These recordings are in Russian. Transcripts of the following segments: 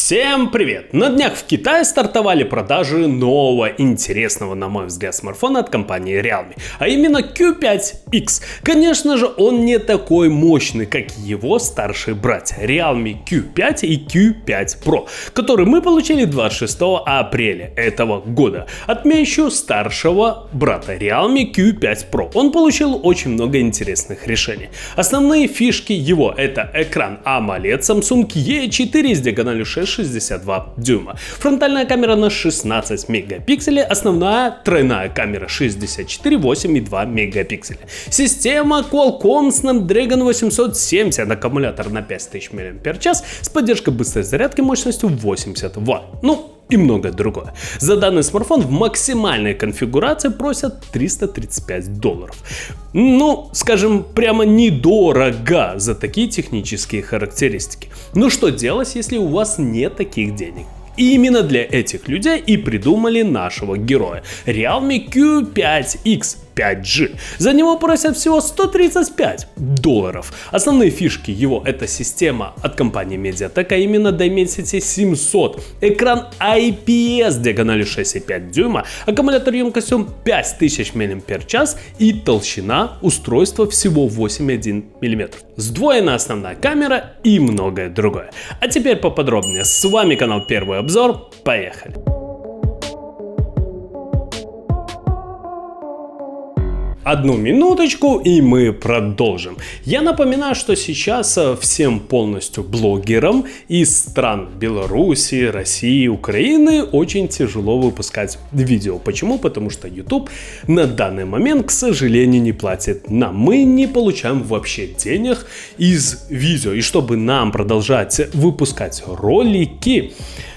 Всем привет! На днях в Китае стартовали продажи нового интересного, на мой взгляд, смартфона от компании Realme, а именно Q5X. Конечно же, он не такой мощный, как его старшие братья Realme Q5 и Q5 Pro, которые мы получили 26 апреля этого года. Отмечу старшего брата Realme Q5 Pro. Он получил очень много интересных решений. Основные фишки его — это экран AMOLED Samsung E4 с диагональю 6,62 дюйма. Фронтальная камера на 16 мегапикселей, основная тройная камера 64, 8,2 мегапикселя. Система Qualcomm Snapdragon 870, аккумулятор на 5000 мАч с поддержкой быстрой зарядки мощностью 80 Вт. И многое другое. За данный смартфон в максимальной конфигурации просят $335. Скажем, прямо недорого за такие технические характеристики. Но что делать, если у вас нет таких денег? И именно для этих людей и придумали нашего героя Realme Q5X 5G. За него просят всего $135. Основные фишки его — это система от компании MediaTek, а именно Dimensity 700, экран IPS диагональю 6,5 дюйма, аккумулятор емкостью 5000 мАч и толщина устройства всего 8,1 мм. Сдвоенная основная камера и многое другое. А теперь поподробнее. С вами канал Первый обзор. Поехали! Одну минуточку, и мы продолжим. Я напоминаю, что сейчас всем полностью блогерам из стран Беларуси, России, Украины очень тяжело выпускать видео. Почему? Потому что YouTube на данный момент, к сожалению, не платит нам. Мы не получаем вообще денег из видео. И чтобы нам продолжать выпускать ролики,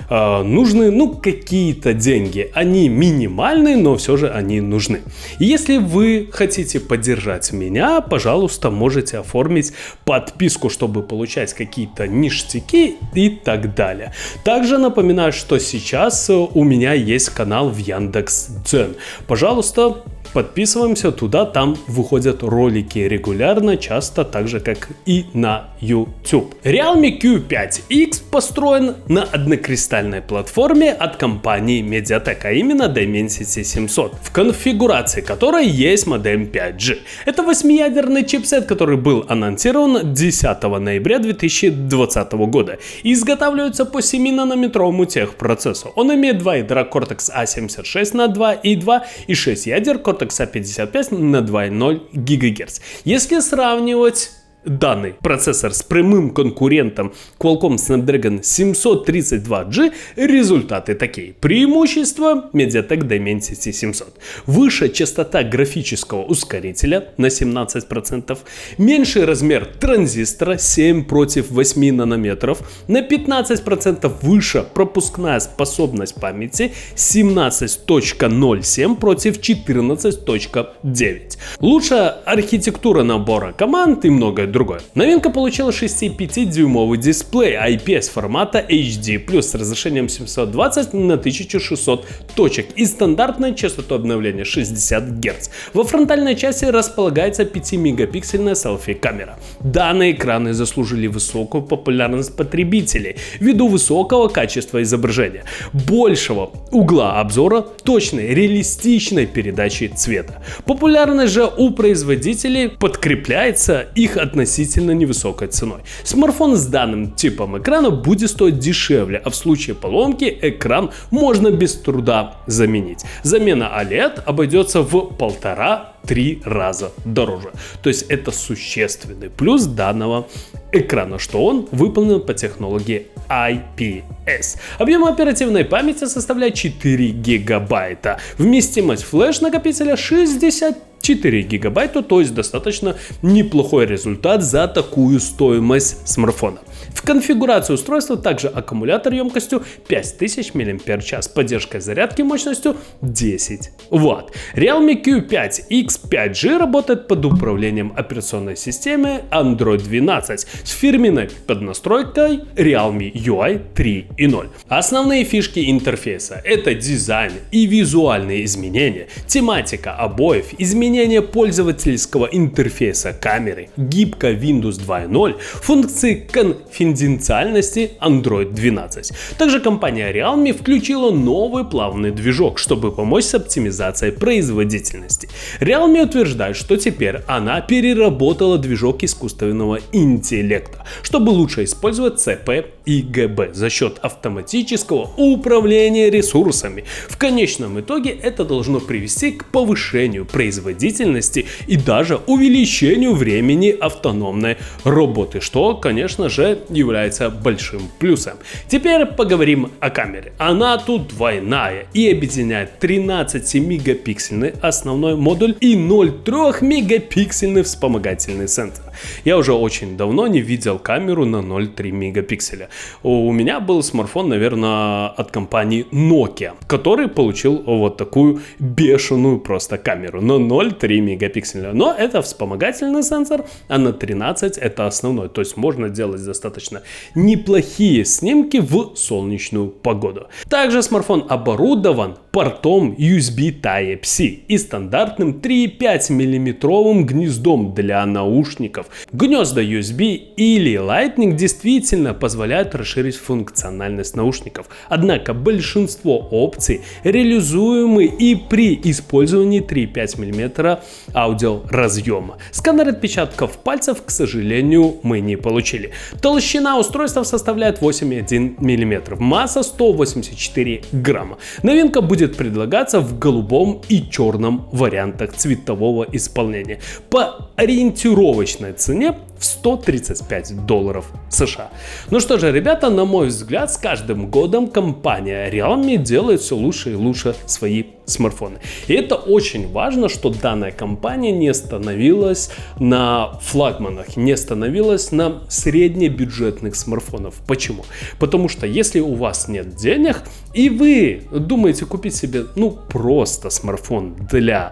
нужны какие-то деньги. Они минимальные, но все же они нужны. Если вы хотите поддержать меня, пожалуйста, можете оформить подписку, чтобы получать какие-то ништяки и так далее. Также напоминаю, что сейчас у меня есть канал в Яндекс.Дзен. Пожалуйста, подписываемся туда, там выходят ролики регулярно, часто, так же как и на YouTube. Realme Q5X построен на однокристальной платформе от компании MediaTek, а именно Dimensity 700, в конфигурации которой есть модем 5G. Это 8-ядерный чипсет, который был анонсирован 10 ноября 2020 года и изготавливается по 7-нанометровому техпроцессору. Он имеет 2 ядра Cortex A76 на 2,2 и 6 ядер Cortex A55 на 2,0 ГГц. Если сравнивать данный процессор с прямым конкурентом Qualcomm Snapdragon 732G, результаты такие. Преимущество MediaTek Dimensity 700. Выше частота графического ускорителя на 17%, меньший размер транзистора 7 против 8 нанометров, на 15% выше пропускная способность памяти 17.07 против 14.9. Лучшая архитектура набора команд и многое другое. Новинка получила 6,5-дюймовый дисплей IPS формата HD+, с разрешением 720 на 1600 точек и стандартной частотой обновления 60 Гц. Во фронтальной части располагается 5-мегапиксельная селфи-камера. Данные экраны заслужили высокую популярность потребителей ввиду высокого качества изображения, большего угла обзора, точной, реалистичной передачи цвета. Популярность же у производителей подкрепляется их относительно невысокой ценой. Смартфон с данным типом экрана будет стоить дешевле, а в случае поломки экран можно без труда заменить. Замена OLED обойдется в 1,5-3 раза дороже. То есть это существенный плюс данного экрана, что он выполнен по технологии IPS. Объем оперативной памяти составляет 4 гигабайта. Вместимость флеш-накопителя 64 гигабайта, то есть достаточно неплохой результат за такую стоимость смартфона. В конфигурации устройства также аккумулятор емкостью 5000 мАч с поддержкой зарядки мощностью 10 Вт. Realme Q5X 5G работает под управлением операционной системы Android 12 с фирменной поднастройкой Realme UI 3.0. Основные фишки интерфейса — это дизайн и визуальные изменения, тематика обоев, изменение пользовательского интерфейса камеры, гибкая Windows 2.0, функции конфигурации конфиденциальности Android 12. Также компания Realme включила новый плавный движок, чтобы помочь с оптимизацией производительности. Realme утверждает, что теперь она переработала движок искусственного интеллекта, чтобы лучше использовать CP и GB за счет автоматического управления ресурсами. В конечном итоге это должно привести к повышению производительности и даже увеличению времени автономной работы, что, конечно же, является большим плюсом. Теперь поговорим о камере. Она тут двойная и объединяет 13-мегапиксельный основной модуль и 0,3-мегапиксельный вспомогательный сенсор. Я уже очень давно не видел камеру на 0,3 мегапикселя. У меня был смартфон, наверное, от компании Nokia, который получил вот такую бешеную просто камеру на 0,3 мегапикселя. Но это вспомогательный сенсор, а на 13 это основной. То есть можно делать достаточно неплохие снимки в солнечную погоду. Также смартфон оборудован портом USB Type-C и стандартным 3,5 мм гнездом для наушников. Гнезда USB или Lightning действительно позволяют расширить функциональность наушников. Однако большинство опций реализуемы и при использовании 3,5 мм аудиоразъема. Сканер отпечатков пальцев, к сожалению, мы не получили. Толщина устройства составляет 8,1 мм, масса 184 грамма. Новинка будет предлагаться в голубом и черном вариантах цветового исполнения по ориентировочной цене в $135 США. Ну что же, ребята, на мой взгляд, с каждым годом компания Realme делает все лучше и лучше свои смартфоны. И это очень важно, что данная компания не остановилась на флагманах, не остановилась на среднебюджетных смартфонах. Почему? Потому что если у вас нет денег и вы думаете купить себе, просто смартфон для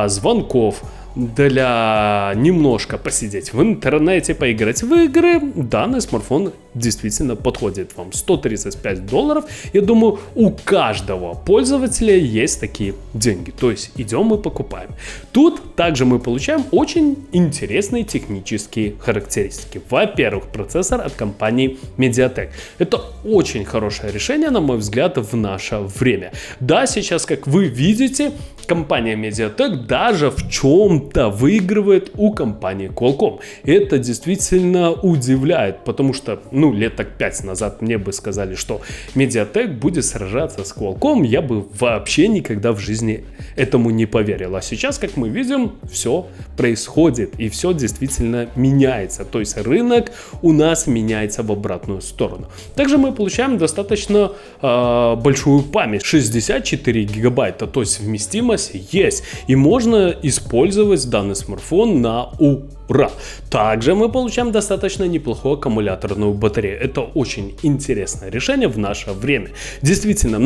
звонков, для немножко посидеть в интернете, поиграть в игры, данный смартфон действительно подходит вам. $135, я думаю, у каждого пользователя есть такие деньги. То есть идем и покупаем. Тут также мы получаем очень интересные технические характеристики. Во-первых, процессор от компании MediaTek. Это очень хорошее решение, на мой взгляд, в наше время. Да, сейчас, как вы видите, компания MediaTek даже в чем-то выигрывает у компании Qualcomm. Это действительно удивляет, потому что, лет так 5 назад мне бы сказали, что MediaTek будет сражаться с Qualcomm, я бы вообще никогда в жизни этому не поверил. А сейчас, как мы видим, все происходит и все действительно меняется. То есть рынок у нас меняется в обратную сторону. Также мы получаем достаточно большую память, 64 гигабайта, то есть вместимость есть и можно использовать данный смартфон на ура. Также мы получаем достаточно неплохую аккумуляторную батарею. Это очень интересное решение в наше время. Действительно,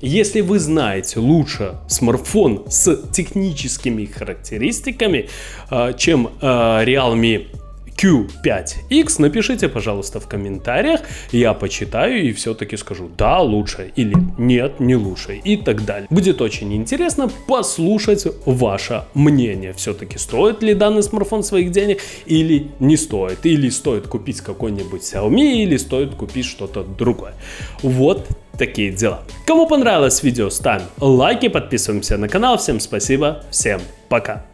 если вы знаете лучше смартфон с техническими характеристиками, чем Realme Q5X, напишите, пожалуйста, в комментариях, я почитаю и все-таки скажу, да, лучше или нет, не лучше и так далее. Будет очень интересно послушать ваше мнение. Все-таки стоит ли данный смартфон своих денег или не стоит, или стоит купить какой-нибудь Xiaomi, или стоит купить что-то другое. Вот такие дела. Кому понравилось видео, ставим лайки, подписываемся на канал. Всем спасибо, всем пока.